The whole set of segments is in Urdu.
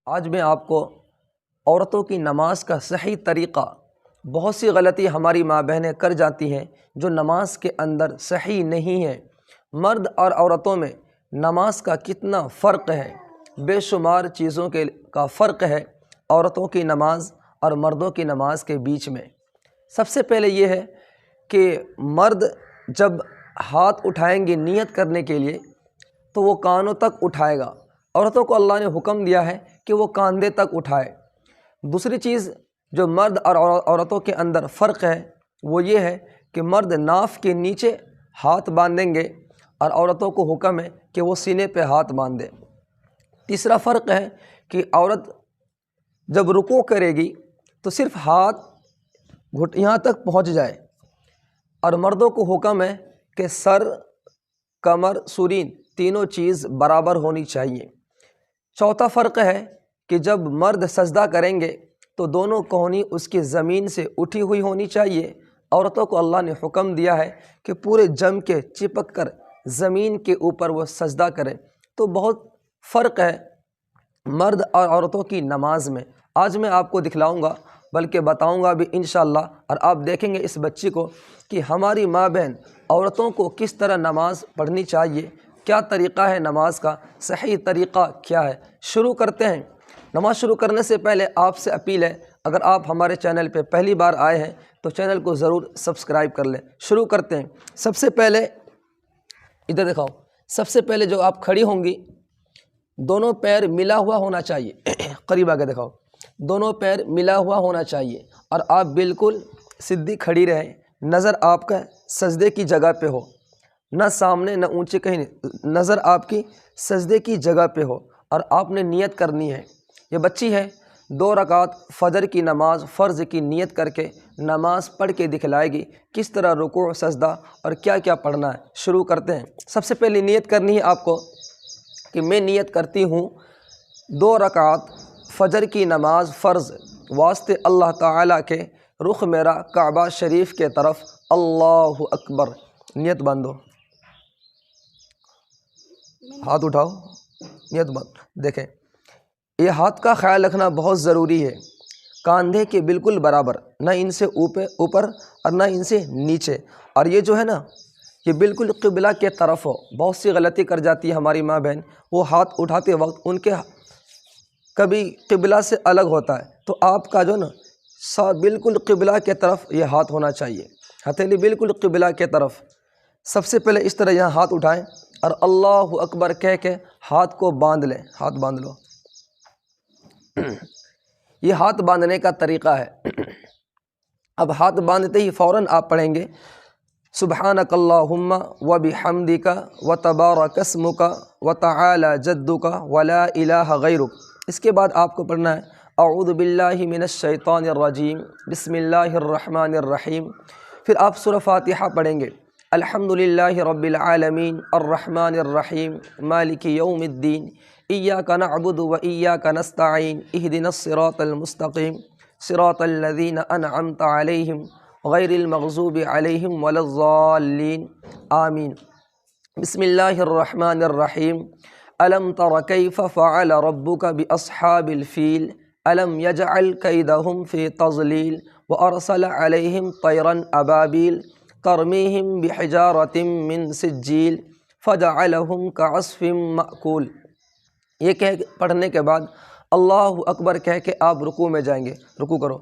آج میں آپ کو عورتوں کی نماز کا صحیح طریقہ، بہت سی غلطی ہماری ماں بہنیں کر جاتی ہیں جو نماز کے اندر صحیح نہیں ہے۔ مرد اور عورتوں میں نماز کا کتنا فرق ہے، بے شمار چیزوں کا فرق ہے عورتوں کی نماز اور مردوں کی نماز کے بیچ میں۔ سب سے پہلے یہ ہے کہ مرد جب ہاتھ اٹھائیں گے نیت کرنے کے لیے تو وہ کانوں تک اٹھائے گا، عورتوں کو اللہ نے حکم دیا ہے کہ وہ کاندھے تک اٹھائے۔ دوسری چیز جو مرد اور عورتوں کے اندر فرق ہے وہ یہ ہے کہ مرد ناف کے نیچے ہاتھ باندھیں گے اور عورتوں کو حکم ہے کہ وہ سینے پہ ہاتھ باندھیں۔ تیسرا فرق ہے کہ عورت جب رکوع کرے گی تو صرف ہاتھ یہاں تک پہنچ جائے اور مردوں کو حکم ہے کہ سر، کمر، سرین تینوں چیز برابر ہونی چاہیے۔ چوتھا فرق ہے کہ جب مرد سجدہ کریں گے تو دونوں کہنی اس کی زمین سے اٹھی ہوئی ہونی چاہیے۔ عورتوں کو اللہ نے حکم دیا ہے کہ پورے جم کے چپک کر زمین کے اوپر وہ سجدہ کریں۔ تو بہت فرق ہے مرد اور عورتوں کی نماز میں۔ آج میں آپ کو دکھلاؤں گا، بلکہ بتاؤں گا بھی انشاءاللہ، اور آپ دیکھیں گے اس بچی کو کہ ہماری ماں بہن عورتوں کو کس طرح نماز پڑھنی چاہیے، کیا طریقہ ہے نماز کا، صحیح طریقہ کیا ہے۔ شروع کرتے ہیں۔ نماز شروع کرنے سے پہلے آپ سے اپیل ہے، اگر آپ ہمارے چینل پہ پہلی بار آئے ہیں تو چینل کو ضرور سبسکرائب کر لیں۔ شروع کرتے ہیں۔ سب سے پہلے ادھر دکھاؤ، سب سے پہلے جو آپ کھڑی ہوں گی دونوں پیر ملا ہوا ہونا چاہیے۔ قریب آگے دکھاؤ، دونوں پیر ملا ہوا ہونا چاہیے اور آپ بالکل سیدھی کھڑی رہیں، نظر آپ کا سجدے کی جگہ پہ ہو، نہ سامنے نہ اونچے کہیں، نظر آپ کی سجدے کی جگہ پہ ہو، اور آپ نے نیت کرنی ہے۔ یہ بچی ہے 2 رکعت فجر کی نماز فرض کی نیت کر کے نماز پڑھ کے دکھلائے گی کس طرح رکوع، سجدہ اور کیا کیا پڑھنا ہے۔ شروع کرتے ہیں۔ سب سے پہلے نیت کرنی ہے آپ کو کہ میں نیت کرتی ہوں 2 رکعت فجر کی نماز فرض واسطے اللہ تعالیٰ کے، رخ میرا کعبہ شریف کے طرف، اللہ اکبر۔ نیت باندھو، ہاتھ اٹھاؤ، نیت باندھ۔ دیکھیں یہ ہاتھ کا خیال رکھنا بہت ضروری ہے، کاندھے کے بالکل برابر، نہ ان سے اوپر اور نہ ان سے نیچے، اور یہ جو ہے نا یہ بالکل قبلہ کے طرف ہو۔ بہت سی غلطی کر جاتی ہے ہماری ماں بہن، وہ ہاتھ اٹھاتے وقت ان کے کبھی قبلہ سے الگ ہوتا ہے، تو آپ کا جو نا بالکل قبلہ کے طرف یہ ہاتھ ہونا چاہیے، ہتھیلی بالکل قبلہ کے طرف۔ سب سے پہلے اس طرح یہاں ہاتھ اٹھائیں اور اللہ اکبر کہہ کے ہاتھ کو باندھ لیں۔ ہاتھ باندھ لو۔ یہ ہاتھ باندھنے کا طریقہ ہے۔ اب ہاتھ باندھتے ہی فوراً آپ پڑھیں گے سبحانک اللہم وبحمدک وتبارک اسمک وتعالی جدک ولا الہ غیرک۔ اس کے بعد آپ کو پڑھنا ہے اعوذ باللہ من الشیطان الرجیم بسم اللہ الرحمن الرحیم۔ پھر آپ سورہ فاتحہ پڑھیں گے الحمدللہ رب العالمین الرحمن الرحیم مالک یوم الدین ایاک نعبد و ایاک نستعین اہدنا الصراط المستقیم صراط الذین انعمت علیہم غیر المغضوب علیہم ولا الضالین آمین۔ بسم اللہ الرحمن الرحیم الم تر کیف فعل ربک باصحاب الفیل الم یجعل کیدہم فی تضلیل وارسل علیہم طیرا ابابیل ترمیہم بحجارۃ من سجیل فجعلہم کعصف مأکول۔ یہ پڑھنے کے بعد اللہ اکبر کہہ کے آپ رکوع میں جائیں گے۔ رکوع کرو۔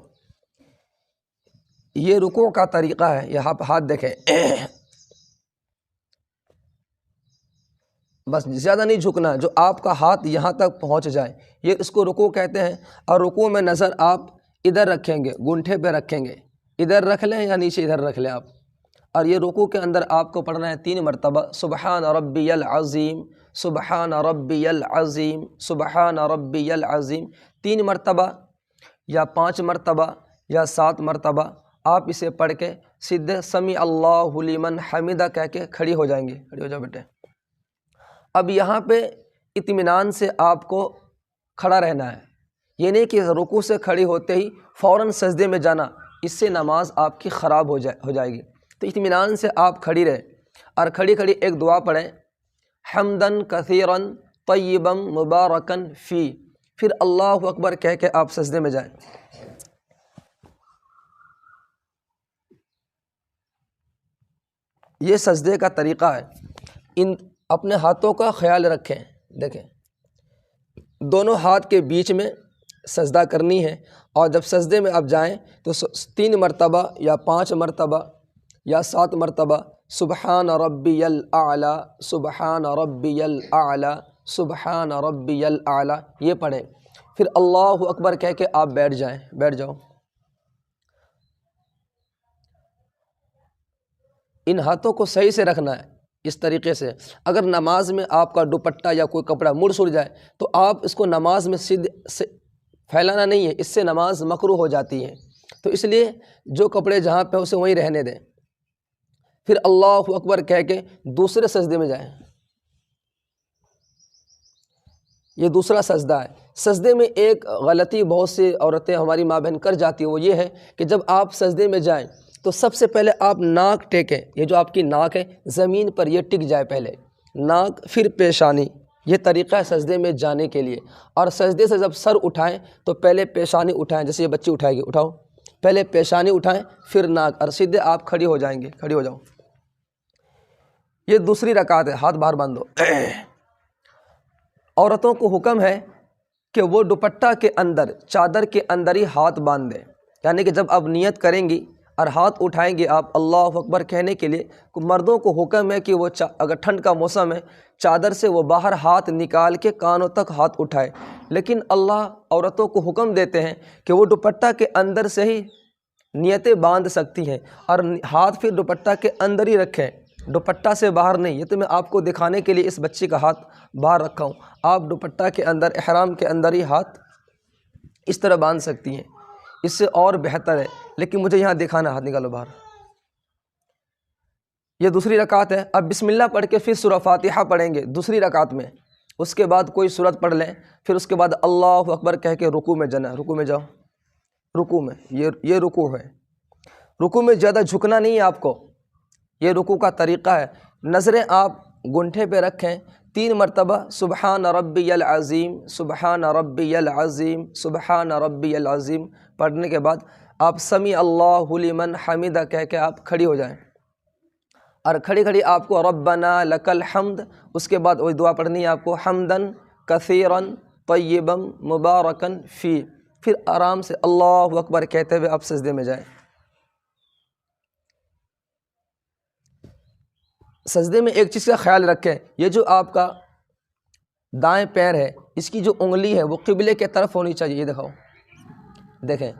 یہ رکوع کا طریقہ ہے۔ یہاں پہ ہاتھ دیکھیں، بس زیادہ نہیں جھکنا، جو آپ کا ہاتھ یہاں تک پہنچ جائے، یہ اس کو رکوع کہتے ہیں۔ اور رکوع میں نظر آپ ادھر رکھیں گے، گونٹھے پہ رکھیں گے، ادھر رکھ لیں یا نیچے ادھر رکھ لیں آپ۔ اور یہ رکوع کے اندر آپ کو پڑھنا ہے 3 مرتبہ سبحان ربی العظیم، سبحان ربی العظیم، سبحان ربی العظیم، 3 مرتبہ یا 5 مرتبہ یا 7 مرتبہ آپ اسے پڑھ کے سیدھے سمیع اللہ لمن حمدہ کہہ کے کھڑی ہو جائیں گے۔ کھڑی ہو جاؤ بیٹے۔ اب یہاں پہ اطمینان سے آپ کو کھڑا رہنا ہے، یہ نہیں کہ رکوع سے کھڑی ہوتے ہی فوراً سجدے میں جانا، اس سے نماز آپ کی خراب ہو جائے گی۔ تو اطمینان سے آپ کھڑی رہیں اور کھڑی کھڑی ایک دعا پڑھیں حمدن کثیرن طیبا مبارکن فی۔ پھر اللہ اکبر کہہ کے آپ سجدے میں جائیں۔ یہ سجدے کا طریقہ ہے۔ اپنے ہاتھوں کا خیال رکھیں، دیکھیں دونوں ہاتھ کے بیچ میں سجدہ کرنی ہے، اور جب سجدے میں آپ جائیں تو 3 مرتبہ یا 5 مرتبہ یا 7 مرتبہ سبحان ربی الاعلی، سبحان ربی الاعلی، سبحان ربی الاعلی یہ پڑھیں، پھر اللہ اکبر کہہ کے آپ بیٹھ جاؤ۔ ان ہاتھوں کو صحیح سے رکھنا ہے اس طریقے سے۔ اگر نماز میں آپ کا دوپٹہ یا کوئی کپڑا مڑ سڑ جائے تو آپ اس کو نماز میں سے پھیلانا نہیں ہے، اس سے نماز مکروہ ہو جاتی ہے۔ تو اس لیے جو کپڑے جہاں پہ اسے وہیں رہنے دیں، پھر اللہ اکبر کہہ کے دوسرے سجدے میں جائیں۔ یہ دوسرا سجدہ ہے۔ سجدے میں ایک غلطی بہت سی عورتیں ہماری ماں بہن کر جاتی ہیں، وہ یہ ہے کہ جب آپ سجدے میں جائیں تو سب سے پہلے آپ ناک ٹیکیں، یہ جو آپ کی ناک ہے زمین پر یہ ٹک جائے، پہلے ناک پھر پیشانی، یہ طریقہ ہے سجدے میں جانے کے لیے۔ اور سجدے سے جب سر اٹھائیں تو پہلے پیشانی اٹھائیں، جیسے یہ بچی اٹھائے گی، اٹھاؤ، پہلے پیشانی اٹھائیں پھر ناک، اور سیدھے آپ کھڑی ہو جائیں گے، کھڑی ہو جاؤ۔ یہ دوسری رکعت ہے، ہاتھ باہر باندھو۔ عورتوں کو حکم ہے کہ وہ دوپٹہ کے اندر، چادر کے اندر ہی ہاتھ باندھ دیں، یعنی کہ جب آپ نیت کریں گی اور ہاتھ اٹھائیں گے آپ اللہ اکبر کہنے کے لیے، مردوں کو حکم ہے کہ وہ اگر ٹھنڈ کا موسم ہے چادر سے وہ باہر ہاتھ نکال کے کانوں تک ہاتھ اٹھائے، لیکن اللہ عورتوں کو حکم دیتے ہیں کہ وہ دوپٹہ کے اندر سے ہی نیتیں باندھ سکتی ہیں، اور ہاتھ پھر دوپٹہ کے اندر ہی رکھیں، دوپٹہ سے باہر نہیں۔ یہ تو میں آپ کو دکھانے کے لیے اس بچی کا ہاتھ باہر رکھا ہوں، آپ دوپٹہ کے اندر، احرام کے اندر ہی ہاتھ اس طرح باندھ سکتی ہیں، اس سے اور بہتر ہے، لیکن مجھے یہاں دکھانا، ہاتھ نکالو باہر۔ یہ دوسری رکعت ہے۔ اب بسم اللہ پڑھ کے پھر سورہ فاتحہ پڑھیں گے دوسری رکعت میں، اس کے بعد کوئی سورت پڑھ لیں، پھر اس کے بعد اللہ اکبر کہہ کے رکوع میں جانا، رکوع میں جاؤ، رکوع میں، یہ رکوع ہے۔ رکوع میں زیادہ جھکنا نہیں ہے آپ کو، یہ رکوع کا طریقہ ہے۔ نظریں آپ گنٹھے پہ رکھیں، 3 مرتبہ سبحان ربی العظیم، سبحان ربی العظیم، سبحان ربی العظیم پڑھنے کے بعد آپ سمیع اللہ لمن حمدہ کہہ کے آپ کھڑی ہو جائیں، اور کھڑی آپ کو ربنا لک الحمد، اس کے بعد وہی دعا پڑھنی ہے آپ کو، حمدن کثیرن طیبا مبارکن فی، پھر آرام سے اللہ اکبر کہتے ہوئے آپ سجدے میں جائیں۔ سجدے میں ایک چیز کا خیال رکھیں، یہ جو آپ کا دائیں پیر ہے اس کی جو انگلی ہے وہ قبلے کے طرف ہونی چاہیے، یہ دکھاؤ، دیکھیں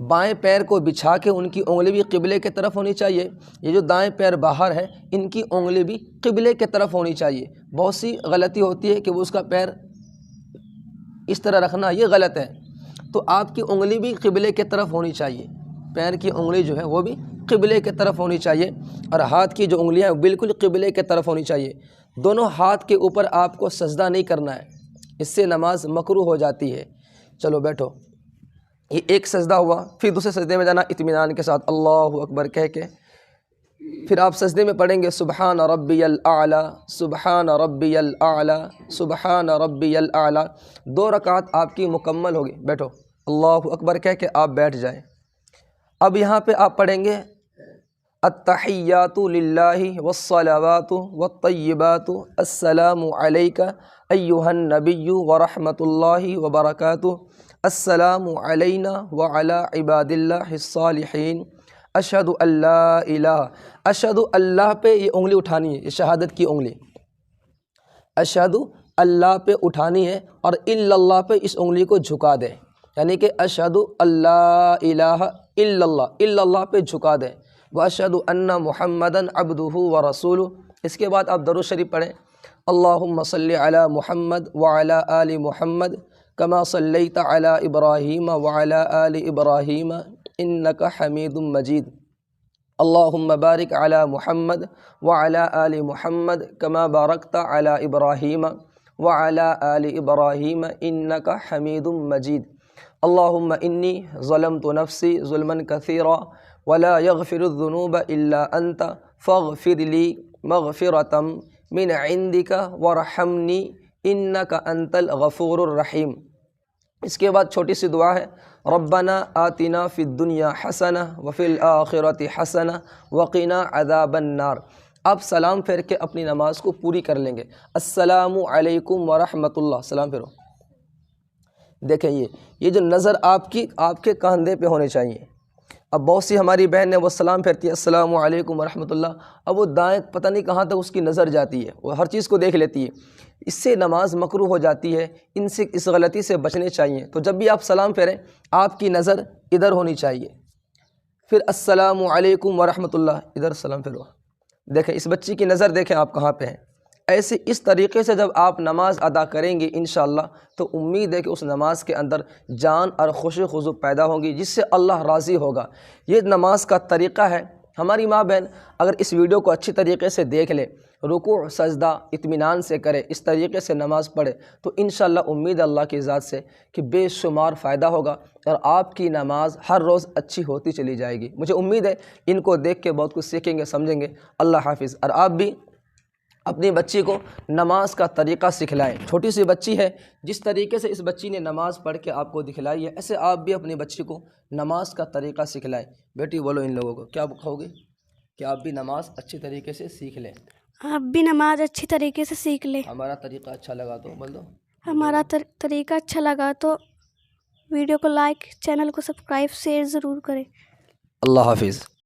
بائیں پیر کو بچھا کے ان کی انگلی بھی قبلے کے طرف ہونی چاہیے، یہ جو دائیں پیر باہر ہے ان کی انگلی بھی قبلے کے طرف ہونی چاہیے۔ بہت سی غلطی ہوتی ہے کہ وہ اس کا پیر اس طرح رکھنا، یہ غلط ہے۔ تو آپ کی انگلی بھی قبلے کے طرف ہونی چاہیے، پیر کی انگلی جو ہے وہ بھی قبلے کے طرف ہونی چاہیے، اور ہاتھ کی جو انگلیاں ہیں بالکل قبلے کے طرف ہونی چاہیے۔ دونوں ہاتھ کے اوپر آپ کو سجدہ نہیں کرنا ہے، اس سے نماز مکروہ ہو جاتی ہے۔ چلو بیٹھو، یہ ایک سجدہ ہوا، پھر دوسرے سجدے میں جانا اطمینان کے ساتھ اللہ اکبر کہہ کے، پھر آپ سجدے میں پڑھیں گے سبحان ربی الاعلی، سبحان ربی الاعلی، سبحان ربی الاعلی۔ 2 رکعت آپ کی مکمل ہوگی۔ بیٹھو، اللہ اکبر کہہ کے آپ بیٹھ جائیں۔ اب یہاں پہ آپ پڑھیں گے التحیات للہ والصلوات والطیبات السلام علیک ایہا النبی ورحمۃ اللہ وبرکاتہ، السلام علینا وعلی عباد اللہ الصالحین، اشہد ان لا الہ، اشہد اللہ پہ یہ انگلی اٹھانی ہے، یہ شہادت کی انگلی، اشہد اللہ پہ اٹھانی ہے، اور الا اللہ پہ اس انگلی کو جھکا دیں، یعنی کہ اشہد اللہ الہ الا اللہ، الا اللہ پہ جھکا دیں، واشہد ان محمدًا عبدہ ورسولہ۔ اس کے بعد آپ درود شریف پڑھیں، اللہم صلی علی محمد وعلی آل محمد کما صلیت علی ابراہیم وعلی آل ابراہیم انک حمید مجید، اللہم بارک علی محمد وعلی آل محمد کما بارکت علی ابراہیم وعلی آل ابراہیم انک حمید مجید، اللہم انی ظلمت نفسی ظلما کثیرا ولا یغفر الذنوب الا انت فاغفر لی مغفرۃ من عندک وارحمنی انک انت الغفور الرحیم۔ اس کے بعد چھوٹی سی دعا ہے، ربنا آتنا فی الدنیا حسنہ وفی الآخرۃ حسنہ وقنا عذاب النار۔ آپ سلام پھیر کے اپنی نماز کو پوری کر لیں گے۔ السلام علیکم ورحمۃ اللہ، سلام پھیرو۔ دیکھیں یہ جو نظر آپ کے کاندھے پہ ہونے چاہیے۔ اب بہت سی ہماری بہن ہے وہ سلام پھیرتی ہے السلام علیکم ورحمۃ اللہ، اب وہ دائیں پتہ نہیں کہاں تک اس کی نظر جاتی ہے، وہ ہر چیز کو دیکھ لیتی ہے، اس سے نماز مکروہ ہو جاتی ہے۔ اس غلطی سے بچنے چاہیے۔ تو جب بھی آپ سلام پھیریں آپ کی نظر ادھر ہونی چاہیے، پھر السلام علیکم ورحمۃ اللہ، ادھر سلام پھیرو۔ دیکھیں اس بچی کی نظر دیکھیں آپ کہاں پہ ہیں۔ ایسے اس طریقے سے جب آپ نماز ادا کریں گے انشاءاللہ تو امید ہے کہ اس نماز کے اندر جان اور خوشی خضوع پیدا ہوں گی، جس سے اللہ راضی ہوگا۔ یہ نماز کا طریقہ ہے۔ ہماری ماں بہن اگر اس ویڈیو کو اچھی طریقے سے دیکھ لے، رکوع سجدہ اطمینان سے کرے، اس طریقے سے نماز پڑھے، تو انشاءاللہ امید ہے اللہ کی ذات سے کہ بے شمار فائدہ ہوگا اور آپ کی نماز ہر روز اچھی ہوتی چلی جائے گی۔ مجھے امید ہے ان کو دیکھ کے بہت کچھ سیکھیں گے، سمجھیں گے۔ اللہ حافظ۔ اور آپ بھی اپنی بچی کو نماز کا طریقہ سکھلائیں۔ چھوٹی سی بچی ہے، جس طریقے سے اس بچی نے نماز پڑھ کے آپ کو دکھلائی ہے، ایسے آپ بھی اپنی بچی کو نماز کا طریقہ سکھلائیں۔ بیٹی بولو ان لوگوں کو، کیا کہو گے؟ کہ آپ بھی نماز اچھی طریقے سے سیکھ لیں۔ آپ بھی نماز اچھی طریقے سے سیکھ لیں۔ ہمارا طریقہ اچھا لگا تو بول دو، ہمارا طریقہ اچھا لگا تو ویڈیو کو لائک، چینل کو سبسکرائب، شیئر ضرور کریں۔ اللہ حافظ۔